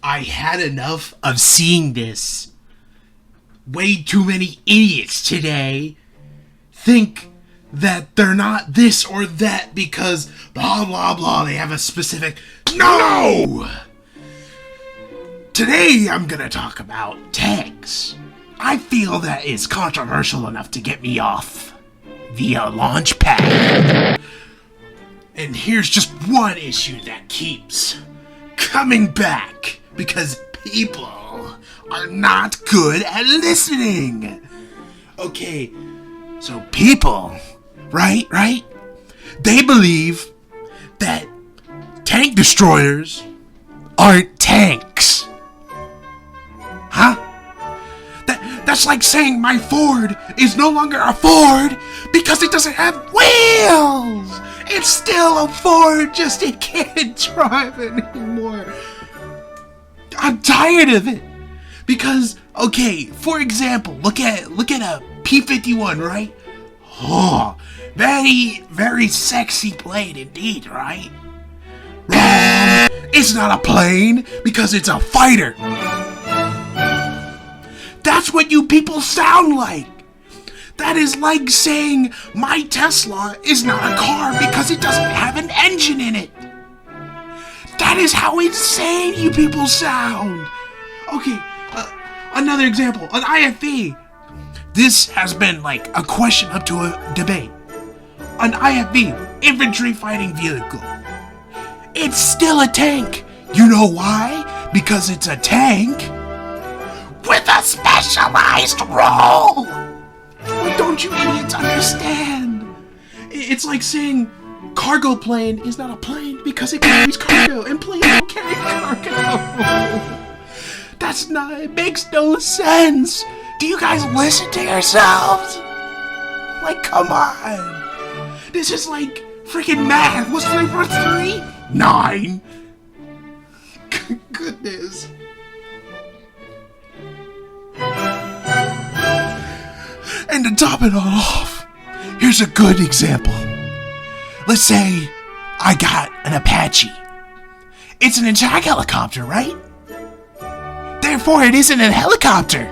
I had enough of seeing this. Way too many idiots today think that they're not this or that because blah blah blah, they have a specific... No! Today I'm gonna talk about tanks. I feel that it's controversial enough to get me off the launch pad. And here's just one issue that keeps coming back because people are not good at listening. Okay, so people, right? They believe that tank destroyers aren't tanks. Huh? That's like saying my Ford is no longer a Ford because it doesn't have wheels. It's still a Ford, just it can't drive anymore. I'm tired of it. Because, okay, for example, look at a P-51, right? Oh, very, very sexy plane indeed, right? Wrong. It's not a plane because it's a fighter. That's what you people sound like. That is like saying my Tesla is not a car because it doesn't have an engine in it. That is how insane you people sound. Okay, another example, an IFV. This has been like a question up to a debate. An IFV, infantry fighting vehicle. It's still a tank. You know why? Because it's a tank with a specialized role. What don't you idiots understand? It's like saying cargo plane is not a plane because it carries cargo, and planes don't carry cargo. It makes no sense. Do you guys listen to yourselves? Like, come on. This is like freaking math. What's 3 plus 3? 9. Goodness. And to top it all off, here's a good example. Let's say I got an Apache. It's an attack helicopter, right? Therefore, it isn't a helicopter.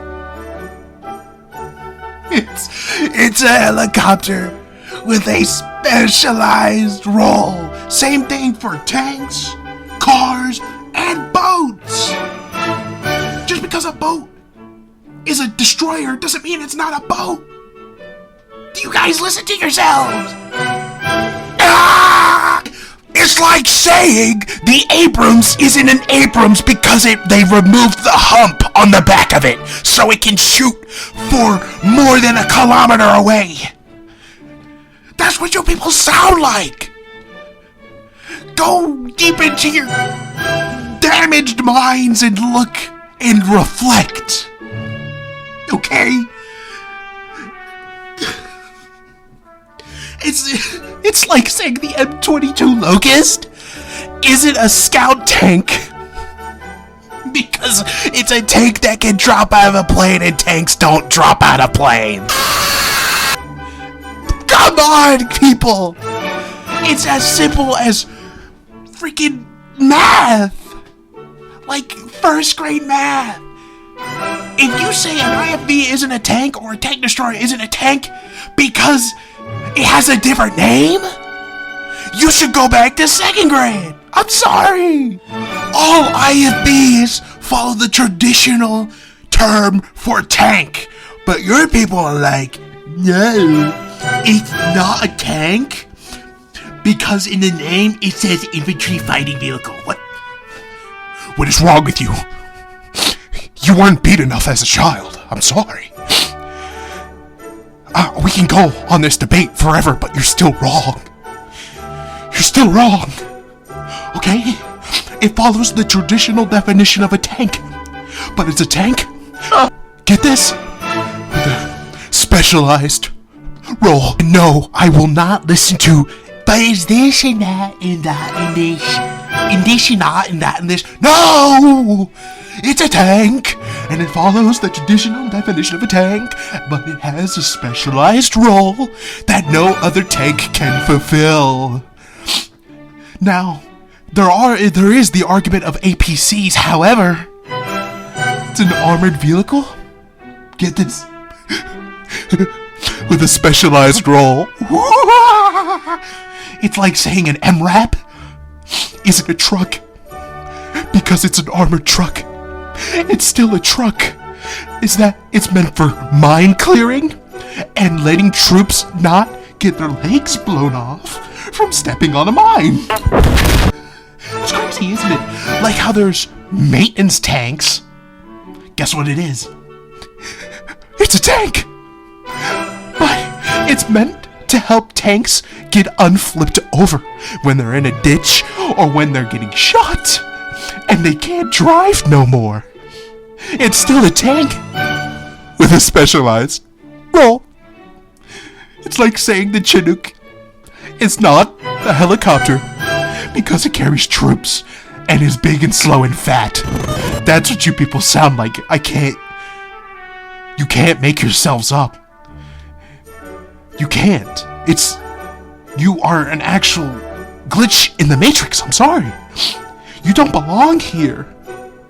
It's a helicopter with a specialized role. Same thing for tanks, cars, and boats. Just because a boat is a destroyer doesn't mean it's not a boat. Do you guys listen to yourselves? Ah! It's like saying the Abrams isn't an Abrams because they removed the hump on the back of it so it can shoot for more than a kilometer away. That's what you people sound like. Go deep into your damaged minds and look and reflect. Okay? It's like saying the M22 Locust isn't a scout tank because it's a tank that can drop out of a plane and tanks don't drop out of planes. Come on, people! It's as simple as freaking math! Like first grade math. If you say an IFV isn't a tank or a tank destroyer isn't a tank because it has a different name, you should go back to second grade. I'm sorry. All IFVs follow the traditional term for tank. But your people are like, no, it's not a tank because in the name it says infantry fighting vehicle. What is wrong with you? You weren't beat enough as a child. I'm sorry. We can go on this debate forever, but you're still wrong. You're still wrong. Okay? It follows the traditional definition of a tank. But it's a tank, get this, with a specialized role. No, I will not listen to, but is this and that and that and this, and this and that and that and this. No! It's a tank, and it follows the traditional definition of a tank, but it has a specialized role that no other tank can fulfill. Now, there is the argument of APCs. However, it's an armored vehicle. Get this. With a specialized role. It's like saying an MRAP isn't a truck because it's an armored truck. It's still a truck. Is that it's meant for mine clearing and letting troops not get their legs blown off from stepping on a mine. It's crazy, isn't it? Like how there's maintenance tanks. Guess what it is? It's a tank! But it's meant to help tanks get unflipped over when they're in a ditch or when they're getting shot and they can't drive no more. It's still a tank with a specialized role. It's like saying the Chinook is not a helicopter because it carries troops and is big and slow and fat. That's what you people sound like. You can't make yourselves up. You can't. You are an actual glitch in the Matrix. I'm sorry. You don't belong here.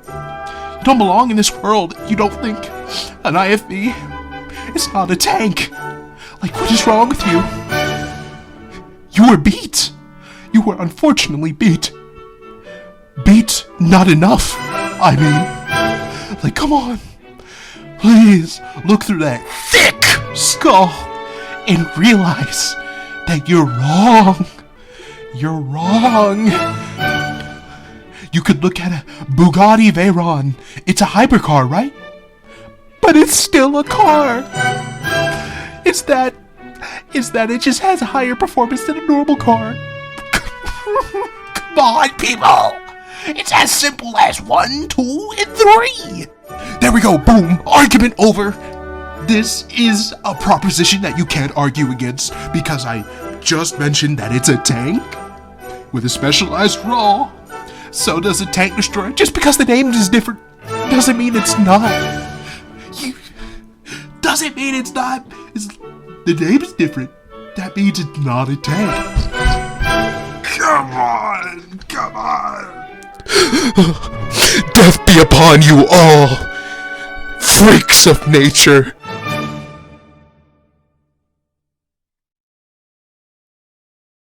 You don't belong in this world. You don't think an IFV is not a tank. Like, what is wrong with you? You were beat. You were unfortunately beat. Beat not enough. I mean, like, come on. Please look through that thick skull and realize that you're wrong. You're wrong. You could look at a Bugatti Veyron. It's a hypercar, right? But it's still a car. It's that it just has a higher performance than a normal car. Come on, people. It's as simple as 1, 2, and 3. There we go. Boom. Argument over. This is a proposition that you can't argue against because I just mentioned that it's a tank with a specialized role. So does a tank destroyer. Just because the name is different doesn't mean it's not. Doesn't mean it's not. The name is different. That means it's not a tank. Come on. Come on. Death be upon you all, freaks of nature.